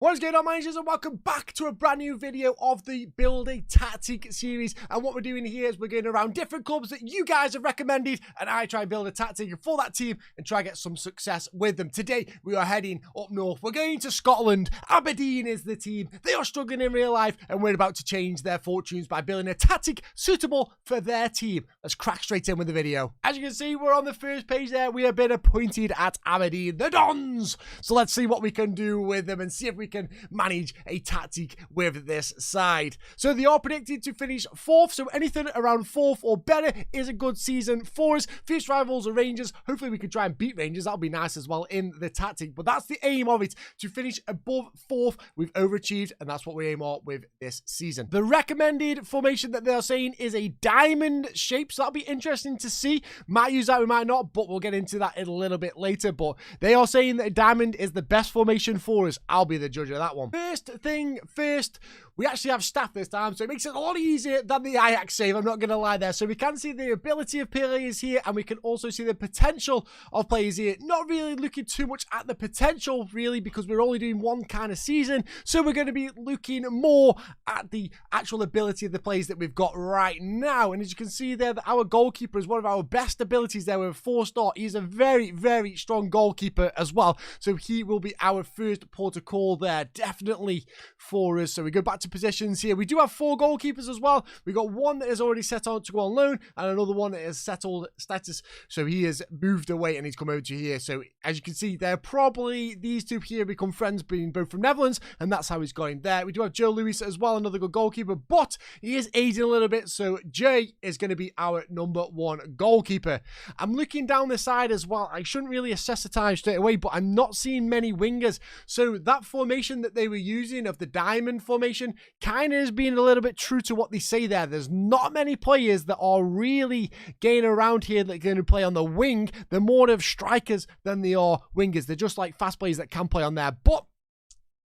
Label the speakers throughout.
Speaker 1: What is going on, managers, and welcome back to a brand new video of the Build a Tactic series. And what we're doing here is we're going around different clubs that you guys have recommended, and I try and build a tactic for that team and try and get some success with them. Today we are heading up north. We're going to Scotland. Aberdeen is the team. They are struggling in real life, and we're about to change their fortunes by building a tactic suitable for their team. Let's crack straight in with the video. As you can see, we're on the first page there. We have been appointed at Aberdeen, the Dons. So let's see what we can do with them and see if we can manage a tactic with this side. So they are predicted to finish 4th, so anything around 4th or better is a good season for us. Fierce rivals are Rangers. Hopefully we can try and beat Rangers. That'll be nice as well in the tactic, but that's the aim of it, to finish above 4th. We've overachieved, and that's what we aim at with this season. The recommended formation that they're saying is a diamond shape, so that'll be interesting to see. Might use that, we might not, but we'll get into that in a little bit later. But they are saying that a diamond is the best formation for us. I'll be the judge of that one. First thing first, we actually have staff this time, so it makes it a lot easier than the Ajax save, I'm not going to lie there. So we can see the ability of players here, and we can also see the potential of players here. Not really looking too much at the potential, really, because we're only doing one kind of season, so we're going to be looking more at the actual ability of the players that we've got right now. And as you can see there, that our goalkeeper is one of our best abilities there with a 4-star. He's a very, very strong goalkeeper as well, so he will be our first port of call there, definitely for us. So we go back to positions here. We do have 4 goalkeepers as well. We got one that is already set on to go on loan, and another one that is settled status, so he has moved away and he's come over to here. So as you can see, they're probably, these two here become friends, being both from Netherlands, and that's how he's going there. We do have Joe Lewis as well, another good goalkeeper, but he is aging a little bit, so Jay is going to be our #1 goalkeeper. I'm looking down the side as well. I shouldn't really assess the time straight away, but I'm not seeing many wingers, so that formation that they were using of the diamond formation kind of is being a little bit true to what they say there. There's not many players that are really getting around here that are going to play on the wing. They're more of strikers than they are wingers. They're just like fast players that can play on there, but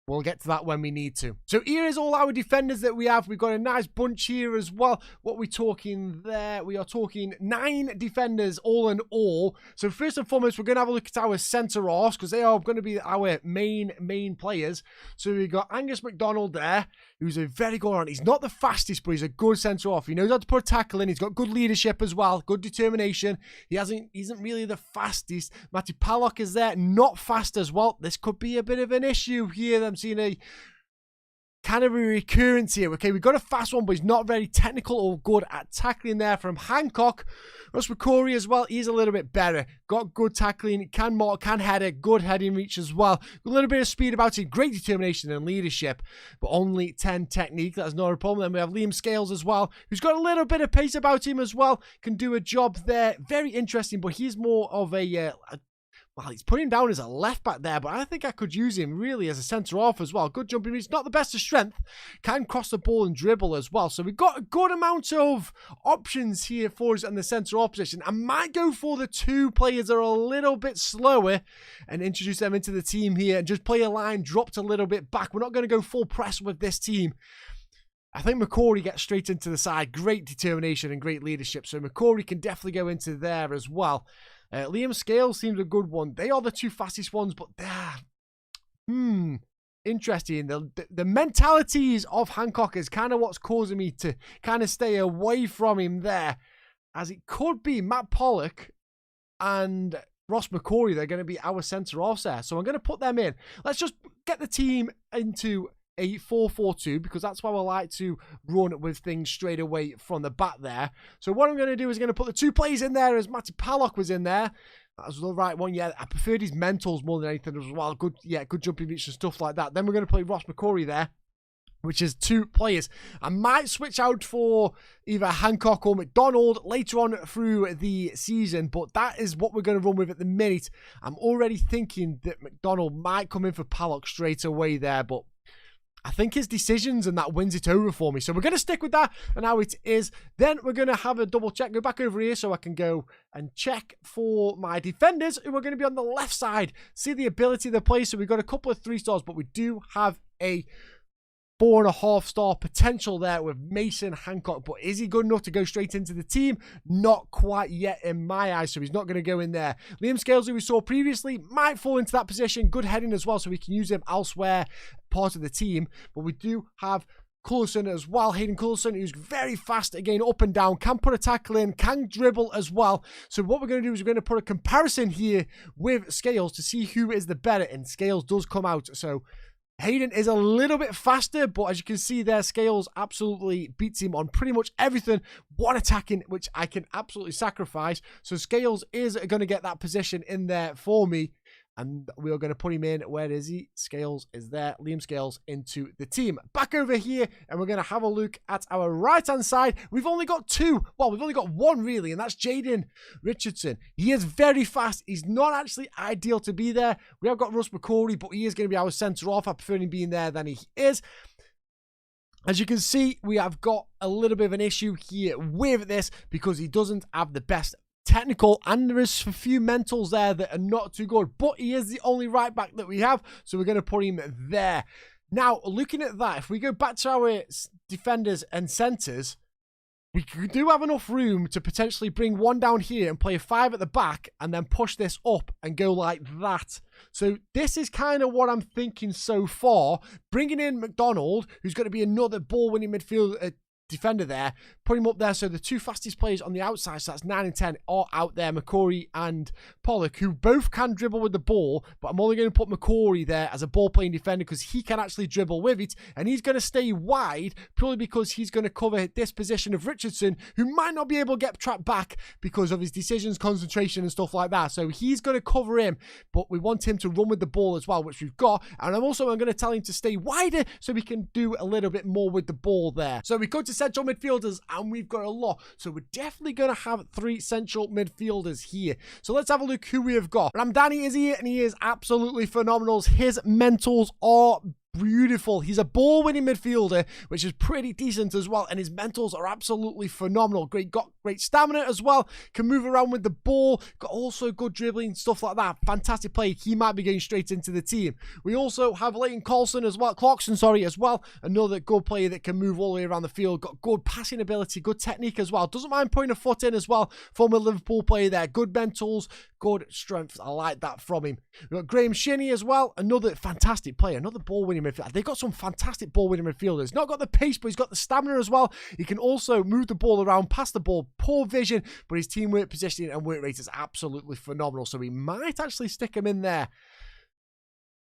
Speaker 1: we'll get to that when we need to. So here is all our defenders that we have. We've got a nice bunch here as well. What are we talking there? We are talking 9 defenders all in all. So first and foremost, we're going to have a look at our centre-halves, because they are going to be our main players. So we've got Angus MacDonald there, who's a very good one. He's not the fastest, but he's a good centre-half. He knows how to put a tackle in. He's got good leadership as well, good determination. He isn't really the fastest. Matty Pallock is there, not fast as well. This could be a bit of an issue here. I'm seeing a kind of a recurrence here. Okay, we've got a fast one, but he's not very technical or good at tackling there from Hancock. Ross McCrory as well, he's a little bit better. Got good tackling, can mark, can header, good heading reach as well. A little bit of speed about him, great determination and leadership, but only 10 technique. That's not a problem. Then we have Liam Scales as well, who's got a little bit of pace about him as well. Can do a job there. Very interesting, but he's more of well, he's putting him down as a left back there, but I think I could use him really as a centre-half as well. Good jumping reach, not the best of strength. Can cross the ball and dribble as well. So we've got a good amount of options here for us in the centre-half position. I might go for the 2 players that are a little bit slower and introduce them into the team here and just play a line dropped a little bit back. We're not going to go full press with this team. I think McCrory gets straight into the side. Great determination and great leadership. So McCrory can definitely go into there as well. Liam Scales seems a good one. They are the 2 fastest ones, but interesting. The mentalities of Hancock is kind of what's causing me to kind of stay away from him there, as it could be Matt Pollock and Ross McCrory. They're going to be our centre-halves there, so I'm going to put them in. Let's just get the team into a 4-4-2, because that's why I like to run with things straight away from the back there. So what I'm going to do is going to put the 2 players in there, as Matty Pallock was in there. That was the right one. Yeah, I preferred his mentals more than anything as well. Good jumping reach and stuff like that. Then we're going to play Ross McCrory there, which is 2 players. I might switch out for either Hancock or McDonald later on through the season, but that is what we're going to run with at the minute. I'm already thinking that McDonald might come in for Pallock straight away there, but I think his decisions and that wins it over for me. So we're going to stick with that and how it is. Then we're going to have a double check. Go back over here so I can go and check for my defenders, who are going to be on the left side. See the ability of the play. So we've got a couple of 3 stars, but we do have a 4.5-star potential there with Mason Hancock, but is he good enough to go straight into the team? Not quite yet in my eyes, so he's not going to go in there. Liam Scales, who we saw previously, might fall into that position. Good heading as well, so we can use him elsewhere, part of the team. But we do have Coulson as well, Hayden Coulson, who's very fast again, up and down, can put a tackle in, can dribble as well. So what we're going to do is we're going to put a comparison here with Scales to see who is the better, and Scales does come out. So Hayden is a little bit faster, but as you can see there, Scales absolutely beats him on pretty much everything. One attacking, which I can absolutely sacrifice. So Scales is going to get that position in there for me. And we are going to put him in. Where is he? Scales is there. Liam Scales into the team. Back over here, and we're going to have a look at our right-hand side. We've only got two. Well, we've only got one, really, and that's Jaden Richardson. He is very fast. He's not actually ideal to be there. We have got Russ McCrory, but he is going to be our centre-off. I prefer him being there than he is. As you can see, we have got a little bit of an issue here with this because he doesn't have the best technical, and there is a few mentals there that are not too good, but he is the only right back that we have, so we're going to put him there. Now, looking at that, if we go back to our defenders and centres, we do have enough room to potentially bring one down here and play a 5 at the back and then push this up and go like that. So this is kind of what I'm thinking so far. Bringing in McDonald, who's going to be another ball-winning midfield defender there, put him up there, so the two fastest players on the outside, so that's 9 and 10, are out there, McCrory and Pollock, who both can dribble with the ball, but I'm only going to put McCrory there as a ball-playing defender because he can actually dribble with it, and he's going to stay wide purely because he's going to cover this position of Richardson, who might not be able to get trapped back because of his decisions, concentration, and stuff like that. So he's going to cover him, but we want him to run with the ball as well, which we've got, and I'm going to tell him to stay wider so we can do a little bit more with the ball there. So we go to central midfielders, and we've got a lot, so we're definitely going to have 3 central midfielders here. So let's have a look who we have got. Ramdani is here, and he is absolutely phenomenal. His mentals are beautiful. He's a ball-winning midfielder, which is pretty decent as well, and his mentals are absolutely phenomenal. Got great stamina as well, can move around with the ball, got also good dribbling, stuff like that. Fantastic play. He might be going straight into the team. We also have Leighton Clarkson as well, another good player that can move all the way around the field, got good passing ability, good technique as well, doesn't mind putting a foot in as well. Former Liverpool player there, good mentals, good strength. I like that from him. We've got Graham Shinney as well, another fantastic player, another ball-winning midfielder. They've got some fantastic ball-winning midfielders. Not got the pace, but he's got the stamina as well. He can also move the ball around, pass the ball, poor vision, but his teamwork, positioning, and work rate is absolutely phenomenal. So we might actually stick him in there.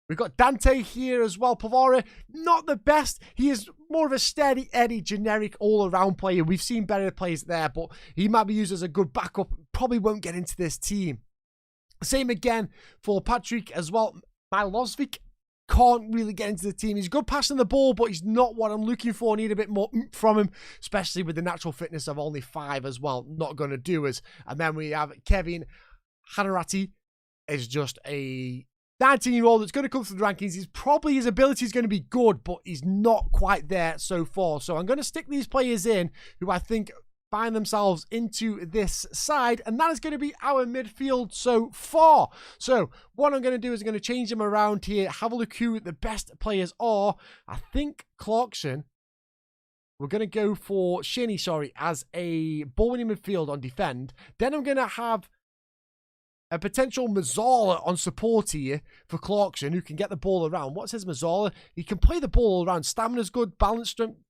Speaker 1: We've got Dante here as well. Pavara, not the best. He is more of a steady Eddie, generic all-around player. We've seen better players there, but he might be used as a good backup. Probably won't get into this team. Same again for Patrick as well. Milosevic can't really get into the team. He's good passing the ball, but he's not what I'm looking for. I need a bit more from him, especially with the natural fitness of only 5 as well. Not going to do us. And then we have Kevin Hanarati, is just a 19-year-old that's going to come through the rankings. His ability is going to be good, but he's not quite there so far. So I'm going to stick these players in who I think find themselves into this side, and that is going to be our midfield so far. So what I'm going to do is I'm going to change them around here, have a look who the best players are. I think Clarkson, we're going to go for Shinney, as a ball-winning midfield on defend. Then I'm going to have a potential Mazzala on support here for Clarkson, who can get the ball around. What's his Mazzala? He can play the ball all around. Stamina's good, balance, strength.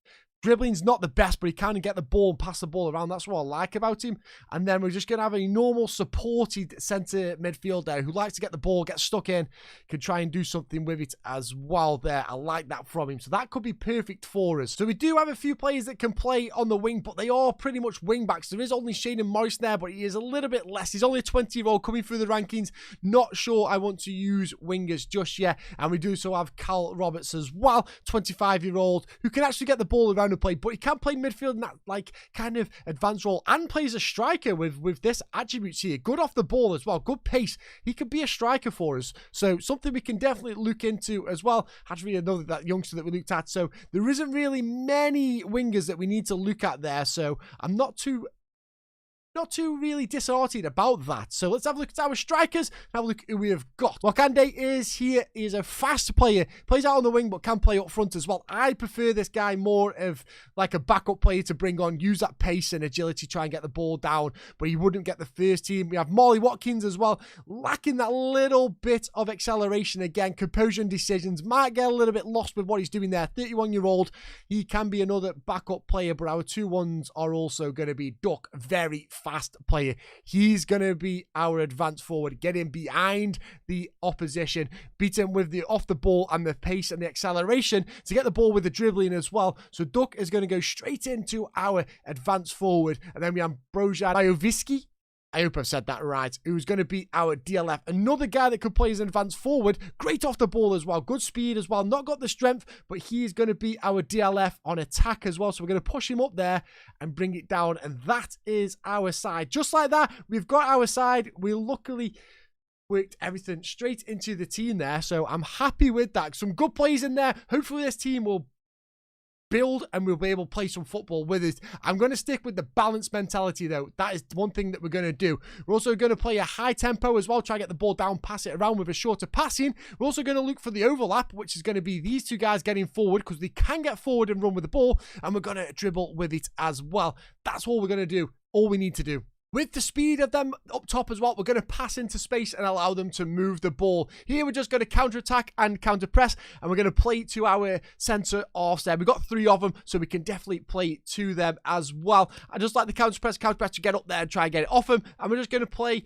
Speaker 1: Dribbling's not the best, but he can get the ball and pass the ball around. That's what I like about him. And then we're just going to have a normal supported centre midfielder who likes to get the ball, get stuck in, can try and do something with it as well there. I like that from him. So that could be perfect for us. So we do have a few players that can play on the wing, but they are pretty much wing backs. There is only Shayden Morris there, but he is a little bit less. He's only a 20-year-old coming through the rankings. Not sure I want to use wingers just yet. And we do also have Cal Roberts as well, 25-year-old, who can actually get the ball around and play, but he can play midfield in that like kind of advanced role, and plays a striker with this attributes here. Good off the ball as well, good pace. He could be a striker for us, so something we can definitely look into as well. Had to really know that youngster that we looked at. So there isn't really many wingers that we need to look at there, so I'm not too not too really disheartened about that. So let's have a look at our strikers and have a look at who we have got. Wakande is here. He is a fast player. Plays out on the wing, but can play up front as well. I prefer this guy more of like a backup player to bring on, use that pace and agility, try and get the ball down, but he wouldn't get the first team. We have Molly Watkins as well, lacking that little bit of acceleration again. Composure and decisions, might get a little bit lost with what he's doing there. 31-year-old. He can be another backup player, but our 2-1s are also going to be Duck, very fast player. He's going to be our advance forward, getting behind the opposition, beat him with the off the ball and the pace and the acceleration to get the ball with the dribbling as well. So Duck is going to go straight into our advance forward. And then we have Brojan Bajoviski. I hope I've said that right. Who's going to be our DLF. Another guy that could play as an advanced forward. Great off the ball as well. Good speed as well. Not got the strength, but he is going to be our DLF on attack as well. So we're going to push him up there and bring it down. And that is our side. Just like that, we've got our side. We luckily worked everything straight into the team there. So I'm happy with that. Some good plays in there. Hopefully this team will build and we'll be able to play some football with it. I'm going to stick with the balanced mentality though. That is one thing that we're going to do. We're also going to play a high tempo as well, try to get the ball down, pass it around with a shorter passing. We're also going to look for the overlap, which is going to be these two guys getting forward because they can get forward and run with the ball, and we're going to dribble with it as well. That's all we're going to do, all we need to do. With the speed of them up top as well, we're going to pass into space and allow them to move the ball. Here we're just going to counter-attack and counter-press, and we're going to play to our centre halves there. We've got 3 of them, so we can definitely play to them as well. I just like the counter-press to get up there and try and get it off them. And we're just going to play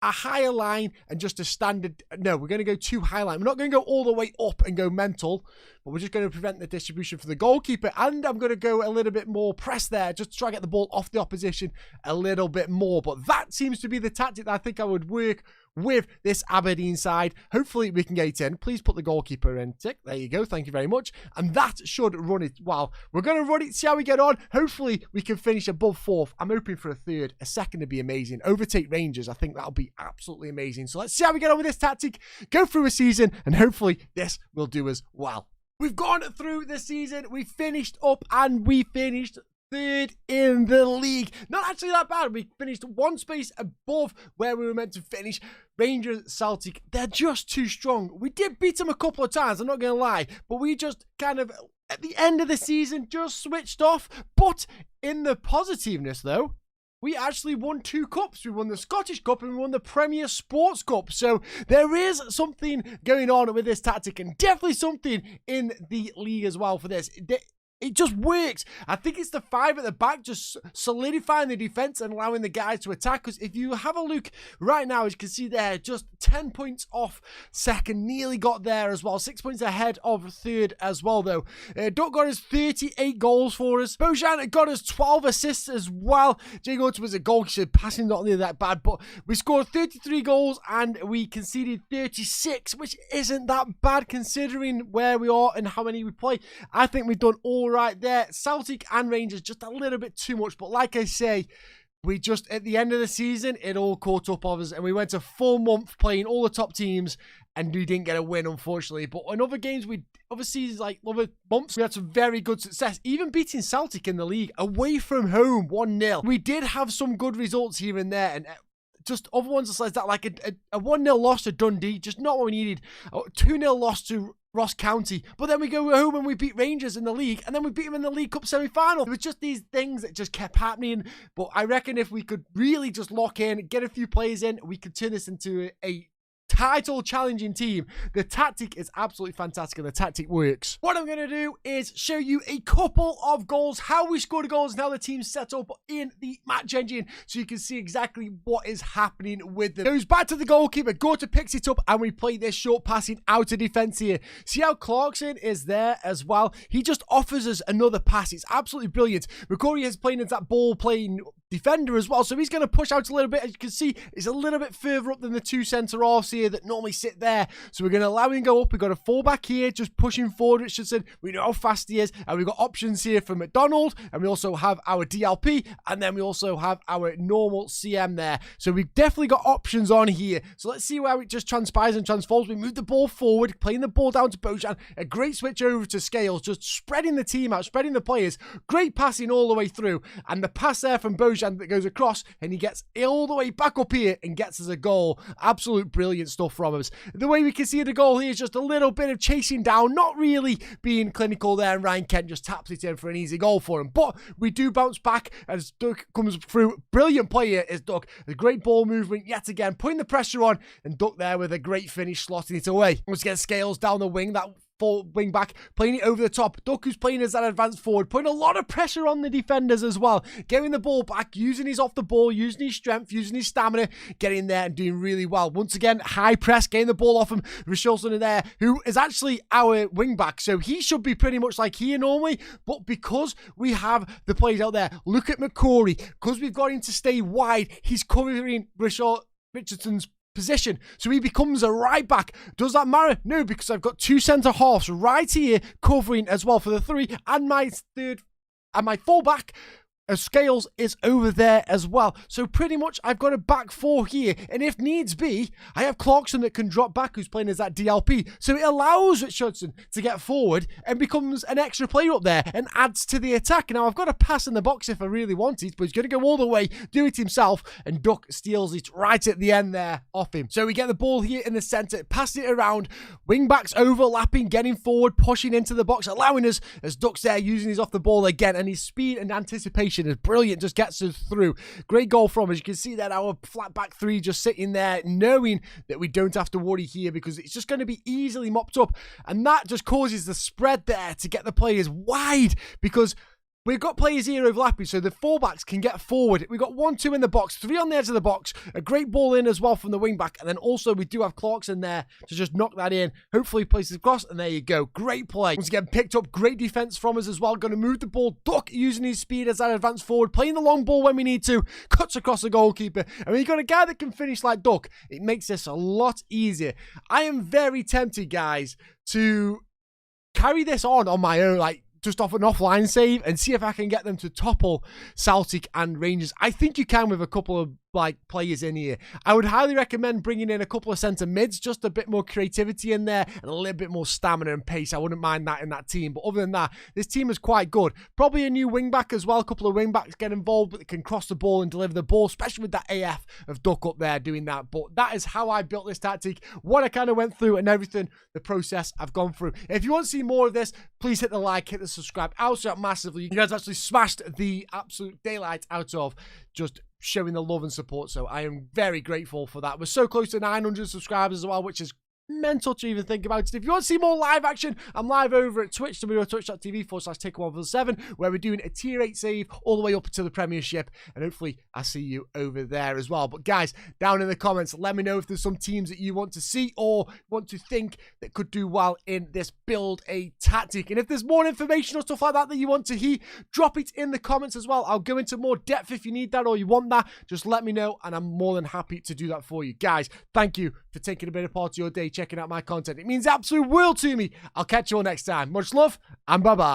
Speaker 1: a higher line and just a standard. No, we're going to go too high line. We're not going to go all the way up and go mental, but we're just going to prevent the distribution for the goalkeeper. And I'm going to go a little bit more press there just to try and get the ball off the opposition a little bit more. But that seems to be the tactic that I think I would work with this Aberdeen side. Hopefully we can get it in. Please put the goalkeeper in. Tick. There you go. Thank you very much. And that should run it well. We're going to run it, see how we get on. Hopefully we can finish above 4th. I'm hoping for a 3rd. A 2nd to be amazing. Overtake Rangers. I think that'll be absolutely amazing. So let's see how we get on with this tactic. Go through a season and hopefully this will do us well. We've gone through the season. We finished up and we finished 3rd in the league. Not actually that bad. We finished 1 space above where we were meant to finish. Rangers, Celtic, they're just too strong. We did beat them a couple of times, I'm not going to lie, but we just kind of, at the end of the season, just switched off. But in the positiveness, though, we actually won 2 cups. We won the Scottish Cup and we won the Premier Sports Cup. So there is something going on with this tactic, and definitely something in the league as well for this. It just works. I think it's the 5 at the back just solidifying the defense and allowing the guys to attack. Because if you have a look right now, as you can see there, just 10 points off 2nd. Nearly got there as well. 6 points ahead of 3rd as well, though. Duck got us 38 goals for us. Bojan got us 12 assists as well. Jago was a goal. Passing not really that bad, but we scored 33 goals and we conceded 36, which isn't that bad considering where we are and how many we play. I think we've done all right there. Celtic and Rangers just a little bit too much, but like I say, we just at the end of the season it all caught up of us, and we went a full month playing all the top teams and we didn't get a win, unfortunately. But in other games, other seasons, like other months, we had some very good success, even beating Celtic in the league away from home 1-0. We did have some good results here and there, and just other ones like that, like a 1-0 loss to Dundee, just not what we needed. A 2-0 loss to Ross County, but then we go home and we beat Rangers in the league, and then we beat them in the League Cup semi-final. It was just these things that just kept happening, but I reckon if we could really just lock in, get a few players in, we could turn this into a title challenging team. The tactic is absolutely fantastic and the tactic works. What I'm going to do is show you a couple of goals, how we scored the goals and how the team's set up in the match engine, so you can see exactly what is happening with them. Goes back to the goalkeeper, Gorta picks it up, and we play this short passing out of defense here. See how Clarkson is there as well? He just offers us another pass. It's absolutely brilliant. McCory is playing into that ball playing defender as well, so he's going to push out a little bit. As you can see, it's a little bit further up than the 2 centre halves here that normally sit there, so we're going to allow him to go up. We've got a fullback here just pushing forward. Richardson, we know how fast he is, and we've got options here for McDonald, and we also have our DLP, and then we also have our normal CM there, so we've definitely got options on here. So let's see how it just transpires and transforms. We move the ball forward, playing the ball down to Bojan, a great switch over to Scales, just spreading the team out, spreading the players, great passing all the way through, and the pass there from Bojan push-hand that goes across, and he gets all the way back up here and gets us a goal. Absolute brilliant stuff from us. The way we can see the goal here is just a little bit of chasing down, not really being clinical there, and Ryan Kent just taps it in for an easy goal for him. But we do bounce back as Duck comes through. Brilliant play here is Duck. A great ball movement yet again, putting the pressure on, and Duck there with a great finish, slotting it away. Once again, Scales down the wing, that wing back, playing it over the top. Duck, who's playing as that advanced forward, putting a lot of pressure on the defenders as well, getting the ball back, using his off the ball, using his strength, using his stamina, getting there and doing really well. Once again, high press, getting the ball off him. Richarlison there, who is actually our wing back, so he should be pretty much like here normally, but because we have the players out there, look at McCrory, because we've got him to stay wide, he's covering Richardson's position, so he becomes a right back. Does that matter? No, because I've got two centre halves right here covering as well for the three, and my full back Scales is over there as well. So pretty much I've got a back four here, and if needs be, I have Clarkson that can drop back, who's playing as that DLP. So it allows Richardson to get forward and becomes an extra player up there and adds to the attack. Now I've got a pass in the box if I really want it, but he's going to go all the way, do it himself, and Duck steals it right at the end there off him. So we get the ball here in the centre, pass it around, wing backs overlapping, getting forward, pushing into the box, allowing us, as Duck's there using his off the ball again, and his speed and anticipation is brilliant, just gets us through. Great goal from us. You can see that our flat back three just sitting there, knowing that we don't have to worry here because it's just going to be easily mopped up, and that just causes the spread there to get the players wide, because we've got players here overlapping, so the fullbacks can get forward. We've got 1-2 in the box, 3 on the edge of the box, a great ball in as well from the wing back, and then also we do have Clarkson there to just knock that in. Hopefully places across, and there you go. Great play. Once again, picked up, great defense from us as well. Going to move the ball. Duck using his speed as I advance forward, playing the long ball when we need to, cuts across the goalkeeper. And when you've got a guy that can finish like Duck, it makes this a lot easier. I am very tempted, guys, to carry this on my own, like, just off an offline save and see if I can get them to topple Celtic and Rangers. I think you can with a couple of players in here. I would highly recommend bringing in a couple of centre mids, just a bit more creativity in there and a little bit more stamina and pace. I wouldn't mind that in that team, but other than that, this team is quite good. Probably a new wing back as well. A couple of wing backs get involved, but they can cross the ball and deliver the ball, especially with that AF of Duck up there doing that. But that is how I built this tactic, what I kind of went through and everything, the process I've gone through. If you want to see more of this, please hit the like, hit the subscribe. I also massively. You guys actually smashed the absolute daylight out of just showing the love and support, so I am very grateful for that. We're so close to 900 subscribers as well, which is mental to even think about it. If you want to see more live action, I'm live over at Twitch, twitch.tv/Taker147, where we're doing a tier 8 save all the way up to the Premiership, and hopefully I see you over there as well. But guys, down in the comments, let me know if there's some teams that you want to see or want to think that could do well in this build a tactic. And if there's more information or stuff like that that you want to hear, drop it in the comments as well. I'll go into more depth if you need that or you want that. Just let me know, and I'm more than happy to do that for you. Guys, thank you for taking a bit of part of your day checking out my content. It means the absolute world to me. I'll catch you all next time. Much love, and bye-bye.